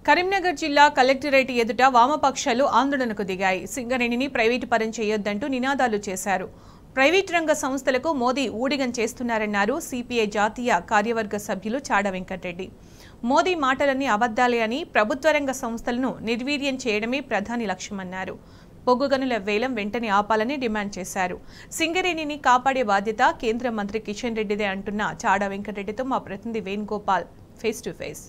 కరీంనగర్ జిల్లా కలెక్టరేట్ ఎదుట వామపక్షాలు ఆందోళనకు దిగాయి. సింగరేణిని ప్రైవేటు పరం చేయొద్దంటూ నినాదాలు చేశారు. ప్రైవేట్ రంగ సంస్థలకు మోదీ ఊడిగం చేస్తున్నారన్నారు సిపిఐ జాతీయ కార్యవర్గ సభ్యులు చాడ వెంకటరెడ్డి. మోదీ మాటలన్నీ అబద్ధాలే అని ప్రభుత్వ రంగ సంస్థలను నిర్వీర్యం చేయడమే ప్రధాని లక్ష్యమన్నారు. బొగ్గుగనుల వేలం వెంటనే ఆపాలని డిమాండ్ చేశారు. సింగరేణిని కాపాడే బాధ్యత కేంద్ర మంత్రి కిషన్ రెడ్డిదే అంటున్న చాడ వెంకటరెడ్డితో మా ప్రతినిధి వేణుగోపాల్ ఫేస్ టు ఫేస్.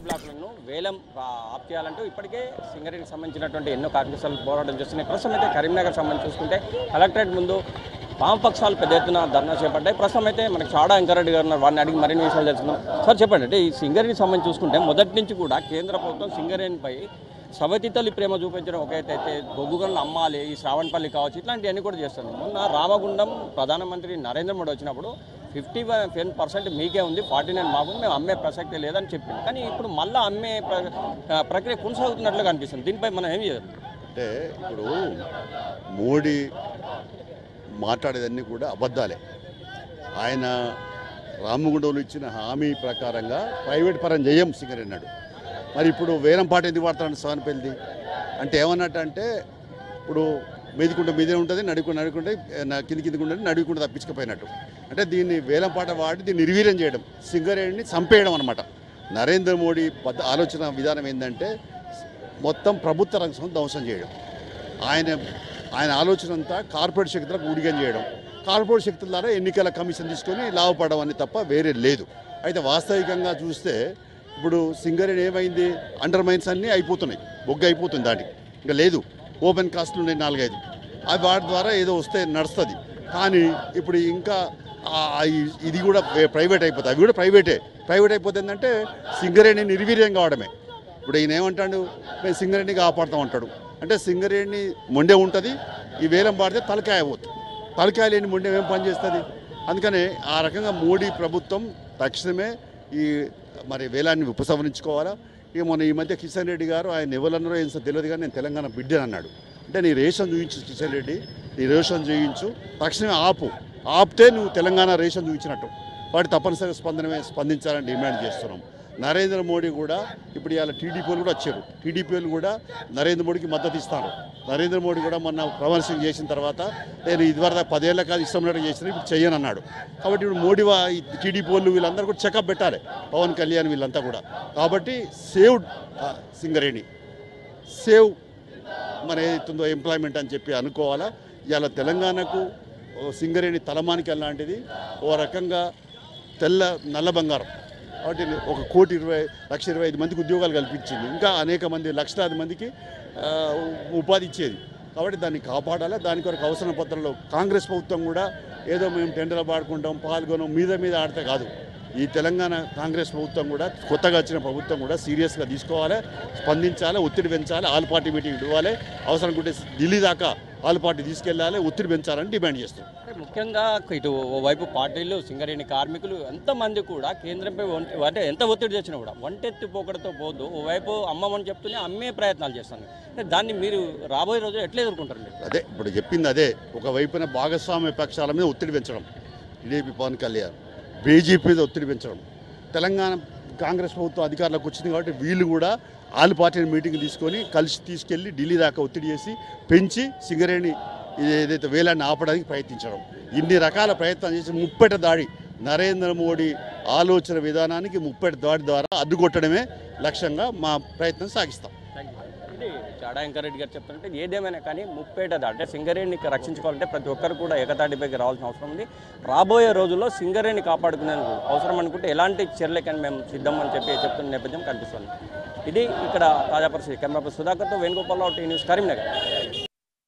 బ్లాక్లను వేలం ఆప్ చేయాలంటూ ఇప్పటికే సింగరేణికి సంబంధించినటువంటి ఎన్నో కార్మికులు పోరాటం చేస్తున్నాయి. ప్రస్తుతం అయితే కరీంనగర్ సంబంధించి చూసుకుంటే కలెక్టరేట్ ముందు వామపక్షాలు పెద్ద ఎత్తున ధర్నా చేపట్టాయి. ప్రస్తుతం అయితే మనకి చాడా వెంకరెడ్డి గారు ఉన్నారు, వారిని అడిగి మరిన్ని విషయాలు తెలుసుకుందాం. సార్ చెప్పండి, అంటే ఈ సింగరేణికి సంబంధించి చూసుకుంటే మొదటి నుంచి కూడా కేంద్ర ప్రభుత్వం సింగరేణిపై సవతితల్లి ప్రేమ చూపించడం ఒకైతే బొగ్గు గనులు అమ్మాలి, ఈ శ్రావణపల్లి కావచ్చు, ఇట్లాంటివన్నీ కూడా చేస్తుంది. మొన్న రామగుండం ప్రధానమంత్రి నరేంద్ర మోడీ వచ్చినప్పుడు 51% మీకే ఉంది, 49 మాకు, మేము అమ్మే ప్రసక్తే లేదని చెప్పింది. కానీ ఇప్పుడు మళ్ళీ అమ్మే ప్రక్రియ కొనసాగుతున్నట్లు కనిపిస్తుంది. దీనిపై మనం ఏం చేయాలి అంటే ఇప్పుడు మోడీ మాట్లాడేదన్నీ కూడా అబద్ధాలే. ఆయన రామగుండంలో ఇచ్చిన హామీ ప్రకారంగా ప్రైవేట్ పరం చేయం సింగరేణి అన్నాడు. మరి ఇప్పుడు వేలం పాట ఎందుకు వాడతాడు సవనపల్లిది అంటే ఏమన్నట్టు అంటే ఇప్పుడు మీదికుంటే మీదే ఉంటుంది, నడుకుంటే కిందికి ఉంటుంది, నడుకుంటే తప్పించుకుపోయినట్టు. అంటే దీన్ని వేలం పాట వాడి దీన్ని నిర్వీర్యం చేయడం, సింగరేణిని చంపేయడం అనమాట. నరేంద్ర మోడీ ఆలోచన విధానం ఏంటంటే మొత్తం ప్రభుత్వ రంగం ధ్వంసం చేయడం. ఆయన ఆలోచన అంతా కార్పొరేట్ శక్తులకు ఊడిగం చేయడం, కార్పొరేట్ శక్తుల ద్వారా ఎన్నికల కమిషన్ తీసుకొని లాభపడడం అని తప్ప వేరే లేదు. అయితే వాస్తవికంగా చూస్తే ఇప్పుడు సింగరేణి ఏమైంది, అండర్ మైన్స్ అన్నీ అయిపోతున్నాయి, బొగ్గు అయిపోతుంది, దాటి ఇంకా లేదు. ఓపెన్ కాస్ట్లు ఉన్నాయి 4-5, అవి వాటి ద్వారా ఏదో వస్తే నడుస్తుంది. కానీ ఇప్పుడు ఇంకా ఇది కూడా ప్రైవేట్ అయిపోతుంది, అవి కూడా ప్రైవేట్ అయిపోతుంది. సింగరేణి నిర్వీర్యం కావడమే. ఇప్పుడు ఈయన ఏమంటాడు, మేము సింగరేణి కాపాడుతాం అంటాడు. అంటే సింగరేణి మొండే ఉంటుంది, ఈ వేలం పాడితే తలకాయ పోతుంది. తలకాయ లేని మొండే ఏం పని చేస్తుంది. అందుకనే ఆ రకంగా మోడీ ప్రభుత్వం తక్షణమే ఈ మరి వేలాన్ని ఉపసంహరించుకోవాలా. ఇక మొన్న ఈ మధ్య కిషన్ రెడ్డి గారు ఆయన ఎవరన్నారో ఏం తెలియదు కానీ నేను తెలంగాణ బిడ్డని అన్నాడు. అంటే నీ రేషన్ చూపించు కిషన్ రెడ్డి, నీ రేషన్ చూపించు, తక్షణమే ఆపితే నువ్వు తెలంగాణ రేషన్ చూపించినట్టు. వాటి తప్పనిసరిగా స్పందించాలని డిమాండ్ చేస్తున్నాం. నరేంద్ర మోడీ కూడా ఇప్పుడు ఇవాళ టీడీపీలు కూడా వచ్చారు. టీడీపీలు కూడా నరేంద్ర మోడీకి మద్దతు ఇస్తారు. నరేంద్ర మోడీ కూడా మొన్న ప్రమోషన్ చేసిన తర్వాత నేను ఇదివరకు 10 ఏళ్ళ కాదు ఇష్టం ఉన్నట్టు చేసిన, ఇప్పుడు చెయ్యను అన్నాడు. కాబట్టి ఇప్పుడు మోడీ టీడీపీ వాళ్ళు వీళ్ళందరూ కూడా చెకప్ పెట్టాలి, పవన్ కళ్యాణ్ వీళ్ళంతా కూడా. కాబట్టి సేవ్డ్ సింగరేణి, సేవ్ మరి ఏదైతుందో ఎంప్లాయ్మెంట్ అని చెప్పి అనుకోవాలా. ఇవాళ తెలంగాణకు సింగరేణి తలమానికి అలాంటిది, ఓ రకంగా నల్ల బంగారం. కాబట్టి 1,20,25,000 మందికి ఉద్యోగాలు కల్పించింది, ఇంకా అనేక మంది లక్షలాది మందికి ఉపాధి ఇచ్చేది. కాబట్టి దాన్ని కాపాడాలి. దాని కొరకు అవసరం పత్రంలో కాంగ్రెస్ ప్రభుత్వం కూడా ఏదో మేము టెండర్లు పాడుకుంటాం, పాల్గొనం మీద ఆడితే కాదు. ఈ తెలంగాణ కాంగ్రెస్ ప్రభుత్వం కూడా, కొత్తగా వచ్చిన ప్రభుత్వం కూడా సీరియస్గా తీసుకోవాలి, స్పందించాలి, ఒత్తిడి పెంచాలి, ఆల్ పార్టీ మీటింగ్ ఇవ్వాలి, అవసరం ఉంటే ఢిల్లీ దాకా ఆల్ పార్టీ తీసుకెళ్లాలి, ఒత్తిడి పెంచాలని డిమాండ్ చేస్తాం. ముఖ్యంగా ఇటు ఓవైపు పార్టీలు, సింగరేణి కార్మికులు ఎంతమంది కూడా కేంద్రంపై అంటే ఎంత ఒత్తిడి తెచ్చినా కూడా ఒంటెత్తి పోకడతో పోదు, ఓవైపు అమ్మమని చెప్తూనే అమ్మే ప్రయత్నాలు చేస్తాను. దాన్ని మీరు రాబోయే రోజు ఎట్లా ఎదుర్కొంటారు? అదే ఇప్పుడు చెప్పింది అదే. ఒకవైపున భాగస్వామ్య పక్షాల మీద ఒత్తిడి పెంచడం, టీడీపీ పవన్ కళ్యాణ్, బీజేపీ మీద ఒత్తిడి పెంచడం. తెలంగాణ కాంగ్రెస్ ప్రభుత్వం అధికారంలోకి వచ్చింది కాబట్టి వీళ్ళు కూడా ఆల్ పార్టీని మీటింగ్ తీసుకొని కలిసి తీసుకెళ్ళి ఢిల్లీ దాకా ఒత్తిడి చేసి పెంచి సింగరేణి ఏదైతే వేలాన్ని ఆపడానికి ప్రయత్నించడం, ఇన్ని రకాల ప్రయత్నాలు చేసి ముప్పెట దాడి, నరేంద్ర మోడీ ఆలోచన విధానానికి ముప్పెట దాడి ద్వారా అడ్డుకొట్టడమే లక్ష్యంగా మా ప్రయత్నం సాగిస్తాం. చాడా వెంకరెడ్డి గారు చెప్తుంటే ఏదేమైనా కానీ ముప్పేట దాడి అంటే సింగరేణిని రక్షించుకోవాలంటే ప్రతి ఒక్కరు కూడా ఏకతాటిపైకి రావాల్సిన అవసరం ఉంది. రాబోయే రోజుల్లో సింగరేణిని కాపాడుకునేందుకు అవసరం అనుకుంటే ఎలాంటి చర్యలకని మేము సిద్ధం అని చెప్తున్న నేపథ్యం కనిపిస్తుంది. ఇది ఇక్కడ తాజా పరిస్థితి. కెమెరా పర్సన్ సుధాకర్తో వేణుగోపాల్, టీ న్యూస్, కరీంనగర్.